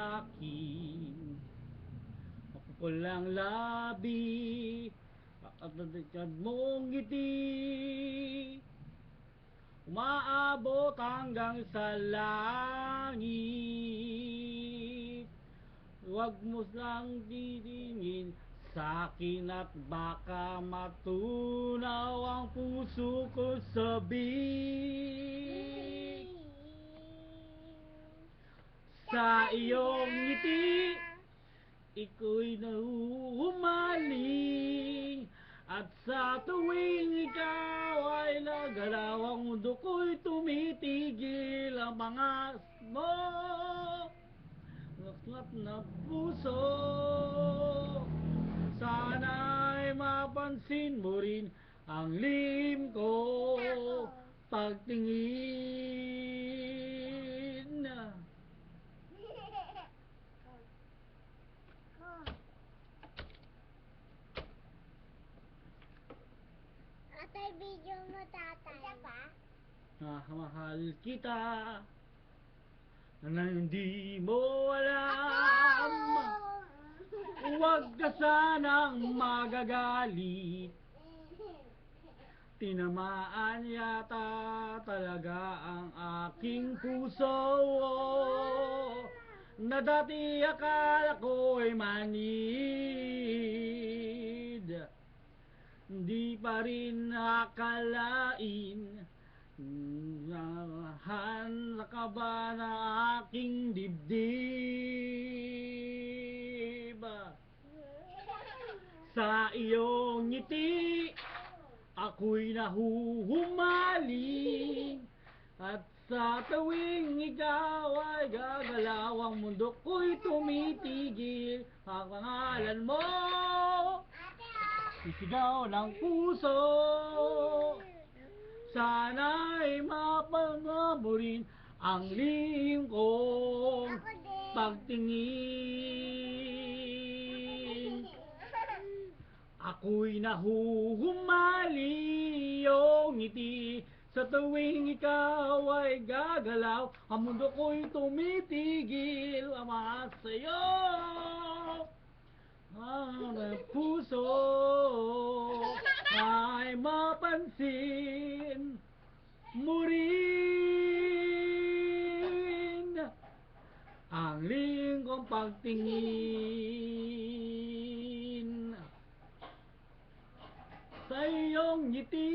akin. Mapupulang labi, pakatadikad mong ngiti, umaabot hanggang sa langit. Huwag mo lang titingin sa'kin at baka matunaw ang puso ko sabik. Sa iyong ngiti, iko'y nahuhumaling, at sa tuwing ikaw ay nagalaw, ang mundo ko'y tumitigil. Ang mga mo laklat na puso, sana'y mapansin mo rin ang lihim ko pagtingin. Tatay, video mo, tatay. Isa pa? Mahal kita na hindi mo alam. Huwag ka sanang magagalit, tinamaan yata talaga ang aking puso, na dati akala ko'y manid. Di pa rin akalain, nahan ka ba na aking dibdib? Sa iyong ngiti, ako'y nahuhumaling, at sa tuwing ikaw ay gagalaw, ang mundo ko'y tumitigil. Ang pangalan mo, sisigaw ng puso, sana'y mapangamo rin ang lihim kong pagtingin. Ako'y nahuhumali, iyong ngiti, sa tuwing ikaw ay gagalaw, ang mundo ko'y tumitigil. Ama sa'yo ang puso ay mapansin mo rin ang lihim kong pagtingin. Sa iyong ngiti,